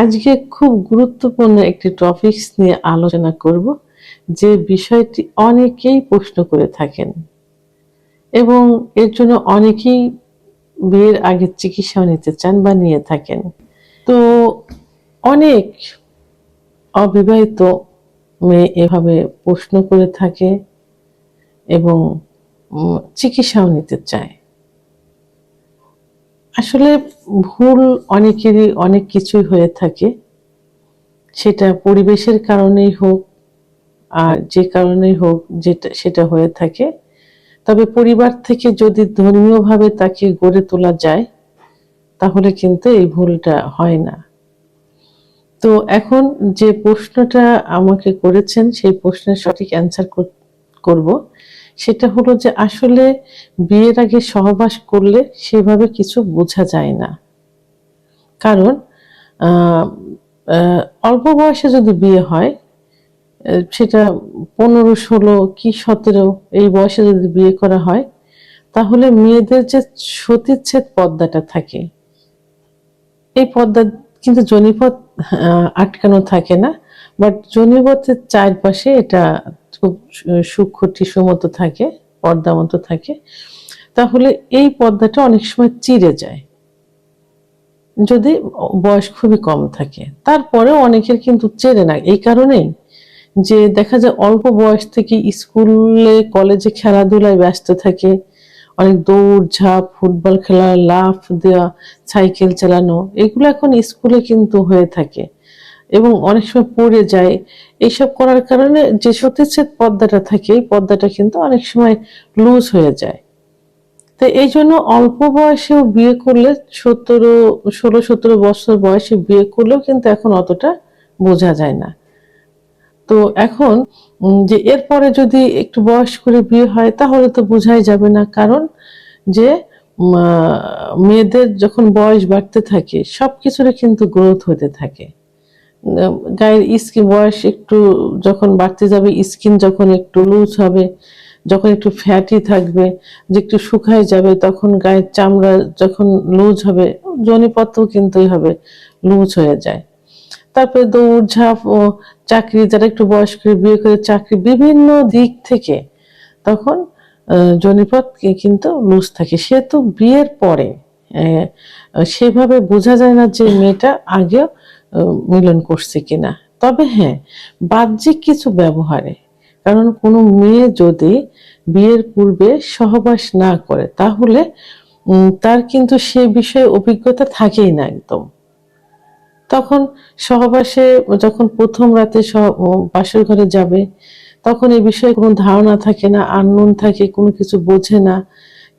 আজকে খুব গুরুত্বপূর্ণ একটি টপিকস নিয়ে আলোচনা করব, যে বিষয়টি অনেকেই প্রশ্ন করে থাকেন এবং এর জন্য অনেকেই বিয়ের আগে চিকিৎসাও নিতে চান বা নিয়ে থাকেন। তো অনেক অবিবাহিত মেয়ে এভাবে প্রশ্ন করে থাকে এবং চিকিৎসাও নিতে চায়। আসলে ভুল অনেকেরই অনেক কিছুই হয়ে থাকে, সেটা পরিবেশের কারণেই হোক আর যে কারণেই হোক, সেটা হয়ে থাকে। তবে পরিবার থেকে যদি ধর্মীয়ভাবে তাকে গড়ে তোলা যায়, তাহলে কিন্তু এই ভুলটা হয় না। তো এখন যে প্রশ্নটা আমাকে করেছেন, সেই প্রশ্নের সঠিক অ্যান্সার করব। সেটা হলো যে আসলে বিয়ের আগে সহবাস করলে সেভাবে কিছু বোঝা যায় না। কারণ অল্প বয়সে যদি বিয়ে হয়, সেটা 15, 16 কি 17 এই বয়সে যদি বিয়ে করা হয়, তাহলে মেয়েদের যে সতীচ্ছেদ পর্দাটা থাকে, এই পর্দা কিন্তু যোনিপথ আটকানো থাকে না, বাট যোনিপথের চারপাশে এটা খুব সূক্ষ্ম টিস্যু মতো থাকে, পর্দা মতো থাকে। তাহলে এই পর্দাটা অনেক সময় চিড়ে যায় যদি বয়স খুবই কম থাকে। তারপরেও অনেকের কিন্তু চেরে না, এই কারণেই যে দেখা যায় অল্প বয়স থেকে স্কুলে কলেজে খেলাধুলায় ব্যস্ত থাকে, অনেক দৌড়ঝাঁপ, ফুটবল খেলা, লাফ দেওয়া, সাইকেল চালানো, এগুলো এখন স্কুলে কিন্তু হয়ে থাকে এবং অনেক সময় পড়ে যায়। এইসব করার কারণে যে সতীচ্ছেদ পর্দাটা থাকে, এই পর্দাটা কিন্তু অনেক সময় লুজ হয়ে যায়। তো এই জন্য অল্প বয়সেও বিয়ে করলে 16-17 বছর বয়সে বিয়ে করলেও কিন্তু এখন অতটা বোঝা যায় না। তো এখন যে এরপরে যদি একটু বয়স করে বিয়ে হয়, তাহলে তো বোঝাই যাবে না। কারণ যে মেয়েদের যখন বয়স বাড়তে থাকে, সবকিছুরই কিন্তু গ্রোথ হতে থাকে। গায়ের স্কিন বয়স একটু যখন বাড়তে যাবে, স্কিন যখন একটু লুজ হবে, যখন একটু ফ্যাটি থাকবে, যে একটু শুকায় যাবে, তখন গায়ের চামড়া যখন লুজ হবে, যোনিপথও কিন্তু এইভাবে লুজ হয়ে যায়। তারপরে দৌড়ঝাঁপ ও চাকরি, যারা একটু বয়স করে বিয়ে করে চাকরি, বিভিন্ন দিক থেকে তখন যোনিপথ কিন্তু লুজ থাকে। সে তো বিয়ের পরে সেভাবে বোঝা যায় না যে মেয়েটা আগেও মিলন করছে কিনা। তবে হ্যাঁ, বাহ্যিক কিছু ব্যবহারে, কারণ কোনো মেয়ে যদি বিয়ের পূর্বে সহবাস না করে, তাহলে তার কিন্তু সে বিষয়ে অভিজ্ঞতা থাকেই না একদম। তখন সহবাসে যখন প্রথম রাতে বাসর ঘরে যাবে, তখন এই বিষয়ে কোনো ধারণা থাকে না, আননোন থাকে, কোনো কিছু বোঝে না,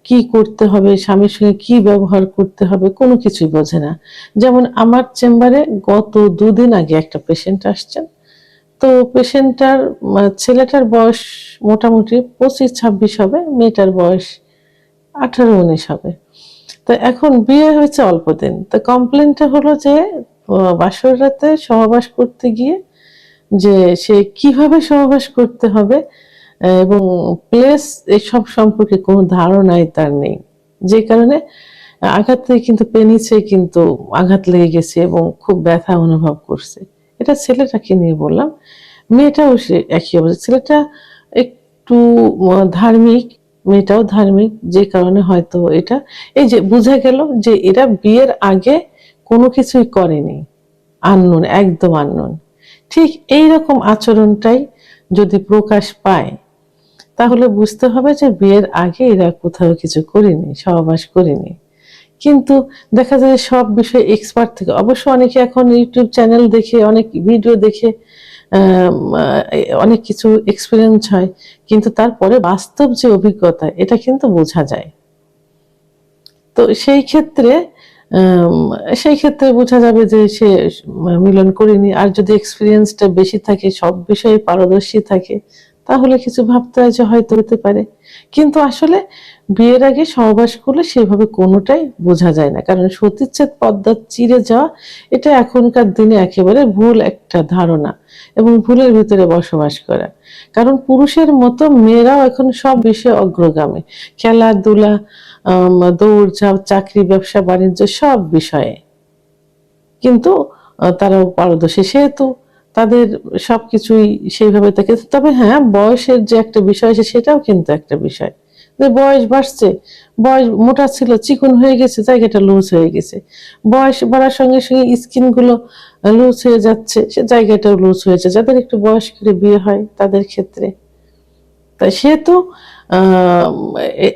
কি করতে হবে, স্বামীর সঙ্গে কি ব্যবহার করতে হবে, কোনো কিছুই বোঝে না। যেমন আমার চেম্বারে গত 2 দিন আগে একটা পেশেন্ট আসছেন। তো পেশেন্টটার ছেলেটার বয়স মোটামুটি 25-26 হবে, মেয়েটার বয়স 18-19 হবে। তো এখন বিয়ে হয়েছে অল্প দিন। তো কমপ্লেনটা হলো যে বাসর রাতে সহবাস করতে গিয়ে যে সে কিভাবে সহবাস করতে হবে এবং প্লেস, এসব সম্পর্কে কোনো ধারণাই তার নেই। যে কারণে আঘাত থেকে কিন্তু পেনিসে কিন্তু আঘাত লেগে গেছে এবং খুব ব্যথা অনুভব করছে। এটা ছেলেটাকে নিয়ে বললাম। মেয়েটাও সে একই অবস্থা। ছেলেটা একটু ধার্মিক, মেয়েটাও ধার্মিক, যে কারণে হয়তো এটা এই যে বোঝা গেল যে এরা বিয়ের আগে কোনো কিছুই করেনি, আননোন, একদম আননোন। ঠিক এইরকম আচরণটাই যদি প্রকাশ পায়, তাহলে বুঝতে হবে যে বিয়ের আগে এরা কোথাও কিছু করেনি, সহবাস করেনি। কিন্তু দেখা যায় সব বিষয়ে এক্সপার্ট থেকে, অবশ্য অনেকে এখন ইউটিউব চ্যানেল দেখে, অনেক ভিডিও দেখে অনেক কিছু এক্সপিরিয়েন্স হয়, কিন্তু তারপরে বাস্তব যে অভিজ্ঞতা, এটা কিন্তু বোঝা যায়। তো সেই ক্ষেত্রে বোঝা যাবে যে সে মিলন করেনি। আর যদি এক্সপিরিয়েন্সটা বেশি থাকে, সব বিষয়ে পারদর্শী থাকে, তাহলে কিছু ভাবতে হয় যে হয়তো হতে পারে। কিন্তু আসলে বিয়ের আগে সহবাস করলে সেভাবে কোনোটাই বোঝা যায় না, কারণ সতীচ্ছেদ পর্দা চিরে যাওয়া, এটা এখনকার দিনে একেবারে ভুল একটা ধারণা এবং ভুলের ভিতরে বসবাস করা। কারণ পুরুষের মতো মেয়েরাও এখন সব বিষয়ে অগ্রগামী, খেলাধুলা, দৌড়ঝাঁপ, চাকরি, ব্যবসা বাণিজ্য, সব বিষয়ে। কিন্তু তারাও পারদর্শী, সেহেতু তাদের সবকিছুই সেইভাবে থাকে। তবে হ্যাঁ, বয়সের যে একটা বিষয় আছে সেটাও কিন্তু একটা বিষয়, যে বয়স বাড়ছে, বয়স মোটা ছিল চিকন হয়ে গেছে, জায়গাটা লুজ হয়ে গেছে। বয়স বাড়ার সঙ্গে সঙ্গে স্কিন গুলো লুজ হয়ে যাচ্ছে, সে জায়গাটাও লুজ হয়েছে। যাদের একটু বয়স করে বিয়ে হয় তাদের ক্ষেত্রে, তাই সেহেতু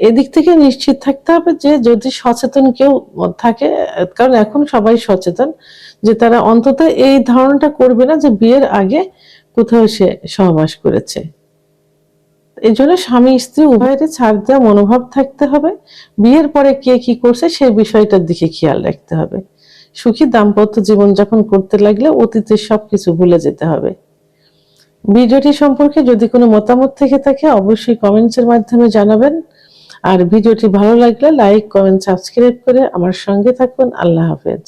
এদিক থেকে নিশ্চিত থাকতে হবে যে যদি সচেতন কেউ থাকে, কারণ এখন সবাই সচেতন, যে তারা অন্তত এই ধারণাটা করবে না যে বিয়ের আগে কোথাও সে সহবাস করেছে। এই জন্য স্বামী স্ত্রী উভয়েরই ছাড় দেওয়া মনোভাব থাকতে হবে। বিয়ের পরে কে কি করছে সেই বিষয়টার দিকে খেয়াল রাখতে হবে। সুখী দাম্পত্য জীবনযাপন করতে লাগলে অতীতের সবকিছু ভুলে যেতে হবে। ভিডিওটি সম্পর্কে যদি কোনো মতামত থেকে থাকে অবশ্যই কমেন্টসের মাধ্যমে জানাবেন। আর ভিডিওটি ভালো লাগলে লাইক, কমেন্ট, সাবস্ক্রাইব করে আমার সঙ্গে থাকুন। আল্লাহ হাফেজ।